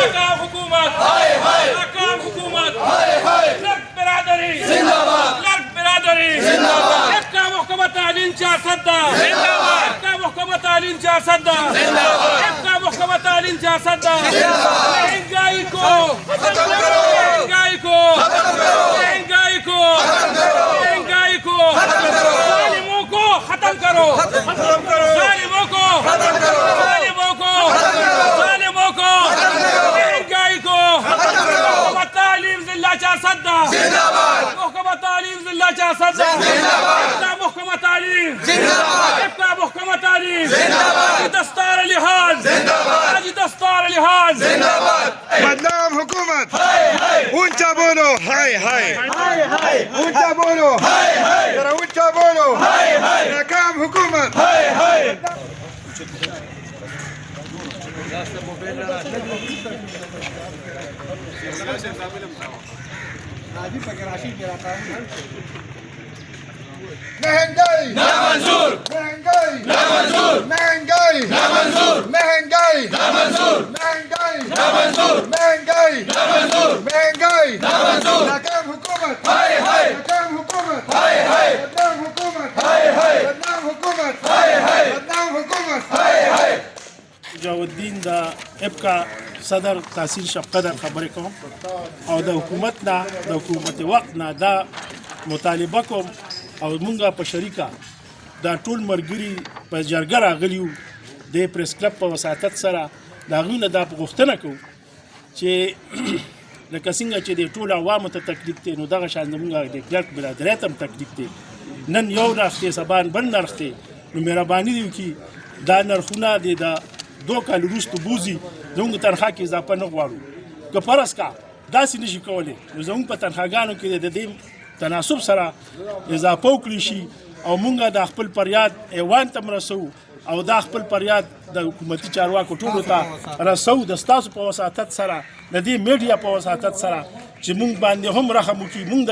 ناکام حکومت ناکام حکومت لرک برادری زندہ باد لرک برادری زندہ باد ابقى محكمة تعليم 400 زندہ باد ابقى محكمة تعليم 400 زندہ باد ابقى محكمة تعليم 400 زندہ باد مہنگائی کو ختم کرو مہنگائی کو ختم کرو مہنگائی کو ختم کرو مہنگائی کو ختم کرو ظالموں کو ختم کرو ختم کرو ظالموں کو ختم کرو ظالموں کو ختم کرو ظالموں کو ختم کرو مہنگائی کو ختم کرو محکمہ تعلیم ضلع 400 زندہ باد محکمہ تعلیم ضلع 400 زندہ باد محکمہ تعلیم زندہ باد ابقى محکمہ تعلیم زندہ باد دستار لحاظ زندہ باد دستار لحاظ زندہ باد بدنام حکومت اونچا بولو ہائے ہائے اونچا بولو ذرا اونچا بولو ناکام حکومت مہنگائی نامنظور مہنگائی نامنظور مہنگائی نامنظور مہنگائی نامنظور مہنگائی نامنظور مہنگائی نامنظور مہنگائی نامنظور ناکام حکومت ہائے ہائے ناکام حکومت ہائے ہائے بدنام حکومت ہائے ہائے بدنام حکومت ہائے ہائے بدنام حکومت ہائے ہائے جاو الدین د ابقا صدر تحصیل شب قدر خبرې کوم او د حکومت نه د حکومت وخت نه دا مطالبه کوم او مونږه په شریکه دا ټول مرګري په جرګه راغلیو د پریس کلب په وساتت سره د هغوی نه دا غوښتنه کوو چې لکه څنګه چې د ټولو عوامو ته تکلیف دی نو دغه شان زموږ د کلرک برادرۍ ته هم تکلیف دی نن یو نرخ دی سبا بل نرخ دی نو مهرباني دی وکړي دا نرخونه د 2 کال وروسته بوځي زموږ تنخوا کې اضافه نه غواړو که فرض کا داسې نشي کولی نو زموږ په تنخواګانو کې د دې تناسب سره اضافه وکړي شي او مونږ د خپل فریاد ایوان ته رسو او دا خپل فریاد د حکومتي چارواکو ټولو ته رسو د ستاسو په وساتت سره د دې میډیا په وساتت سره چې مونږ باندې هم رحم وکړي مونږ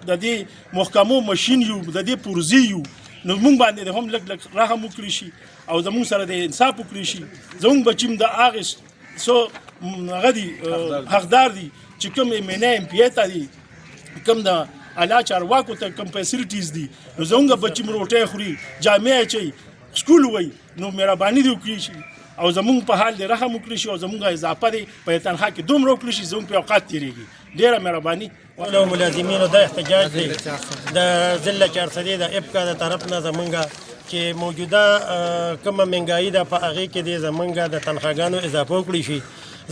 د دې محکمو مشین یو د دې پرزي یو نو مونږ باندې هم لږ رحم وکړي شي او زموږ سره د انصاف وکړي شي زموږ بچیم د هغې هغه دي حقدار دي چې کوم MNA MP ته دي کوم د اعلی چارواکو ته کوم فیسیلیټیز دي نو زموږ بچیم روټۍ خوري جامع اچوي سکول وایي نو مهرباني دې وکړي شي او زموږ په حال دې رحم وکړي شي او زموږ اضافه دې په تنخوا کې دومره وکړي شي زموږ په اوقات تېرېږي ډېره مهرباني ټولو ملازمینو دا احتجاج دی د ضلع 400 د ابقا د طرف نه زمونږ چې موجوده کومه مهنګایي ده په هغې کې دې زمونږ د تنخواګانو اضافه وکړي شي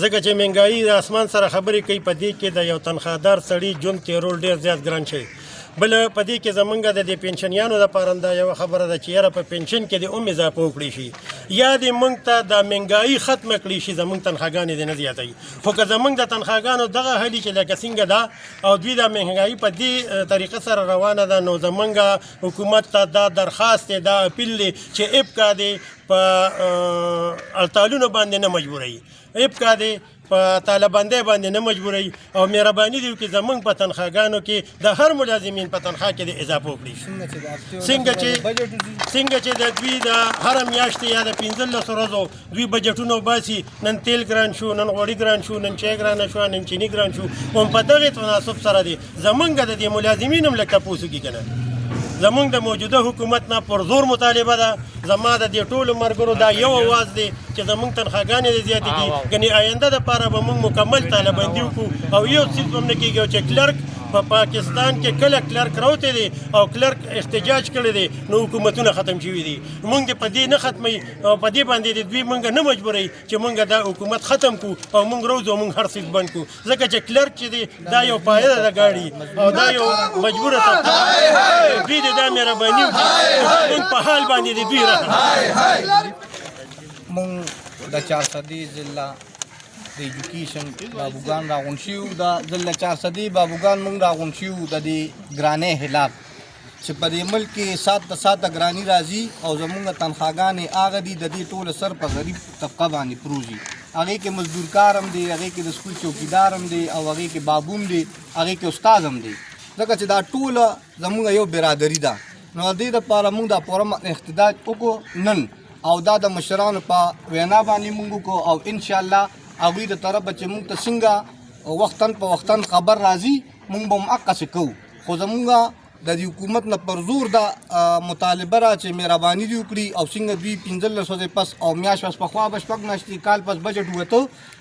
ځکه چې مهنګایي د اسمان سره خبرې کوي په دې کې د یو تنخوادار سړي ژوند تېرول ډېر زیات ګران شي بل په دې کې زمونږ د دې پنشنیانو دپاره دا یوه خبره ده چې یاره په پنشن کې دې هم اضافه وکړي شي یا دې موږ ته د مهنګایي ختمه کړي شي زموږ تنخواګانې دې نه زیاتوي خو که زموږ د تنخواګانو دغه حلي چې لکه څنګه ده او دوی د مهنګایي په دې طریقه سره روانه ده نو زموږ حکومت ته دا درخواست دی دا اپیل دی چې ابقا دې په اړتالونو باندې نه مجبوروي ابقا دې په طالباندۍ باندې نه مجبوروي او مهرباني دې وکړي زموږ په تنخواګانو کې د هر ملازمین په تنخوا کې دې اضافه وکړي څنګه چې د دوی د هره میاشتې یا د 15 ورځو دوی بجټونه وباسي نن تیل ګران شو نن غوړي ګران شو نن چای ګرانه شوه نن چیني ګران شو هم په دغې تناسب سره دی زموږ د دې ملازمین هم لږ تپوس وکړي که نه زمونږ د موجوده حکومت نه پر زور مطالبه ده زما د دې ټولو ملګرو دا یو اواز دی چې زمونږ تنخواګانې دې زیاتې کړي ګنې آینده دپاره به موږ مکمل طالبندي وکړو او یو څیز به هم نه کېږي چې کلرک په پاکستان کې کله کلرک راوتی دی او کلرک احتجاج کړی دی نو حکومتونه ختم شوي دي موږ دې په دې نه ختموي او په دې باندې د دوی موږ نه مجبوروي چې موږ دا حکومت ختم کړو او موږ روزو موږ هر څیز بند کړو ځکه چې کلرک چې دی دا یو پایده ده ګاډي او دا یو مجبوره طبقه دوی دې دا مهرباني وکړي موږ په حال باندې د دوی رحم موږ د 400 ضلع د ایجوکیشن بابوګان راغونډ شوي د ضلع 400 بابوګان موږ راغونډ شوي د دې ګرانۍ خلاف چې په دې ملک کې ساته ګراني راځي او زموږ تنخواګانې هغه دي د دې ټوله سر په غریب طبقه باندې پروزي هغې کې مزدور کار هم دی هغې کې د سکول چوکیدار هم دی او هغې کې بابو هم دی هغې کې استاد هم دی ځکه چې دا ټوله زموږ یو برادري ده نو د دې دپاره موږ دا پوره احتجاج وکړو نن او دا د مشرانو په وینا باندې موږ وکړو او انشاءالله هغوی د طرفه چې موږ ته څنګه وختاً په وختاً خبر راځي موږ به هم هغسې کوو خو زمونږ د دې حکومت نه پر زور دا مطالبه را چې مهرباني دې وکړي او څنګه دوی 15 ورځې پس او میاشت پس پخوا به شپږ میاشتې کال پس بجټ وته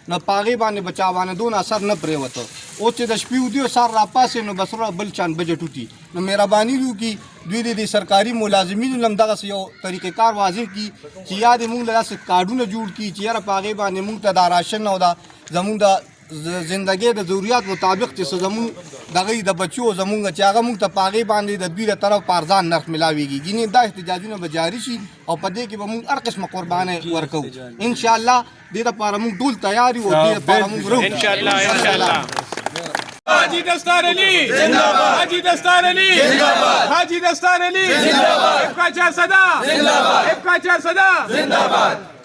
نو په هغې باندې به چا باندې دونه اثر نه پرېوته اوس چې د شپې ودي او سهار راپاسې نو بس بل چان بجټ وتي نو مهرباني دې وکړي دوی د سرکاري ملازمینو هم دغسې یو طریقې کار واضح کړي چې یا دې موږ له داسې کارډونه جوړ کړي چې یاره په هغې باندې موږ ته دا راشن او دا زمونږ د زندګۍ د ضرورت مطابق چې څه زمونږ دغه د بچو زمونږ چې هغه موږ ته په هغې باندې د دوی له طرف په ارزان نرخ ملاویږي ګینې دا احتجاجونه به جاري شي او په دې کې به موږ هر قسمه قربانۍ ورکوو انشاءالله دې دپاره موږ ټول تیار یو او دې دپاره موږ روح حاجی دستار علی زنده‌باد حاجی دستار علی زنده‌باد حاجی دستار علی زنده‌باد ابقا 400 زنده‌باد ابقا 400 زنده‌باد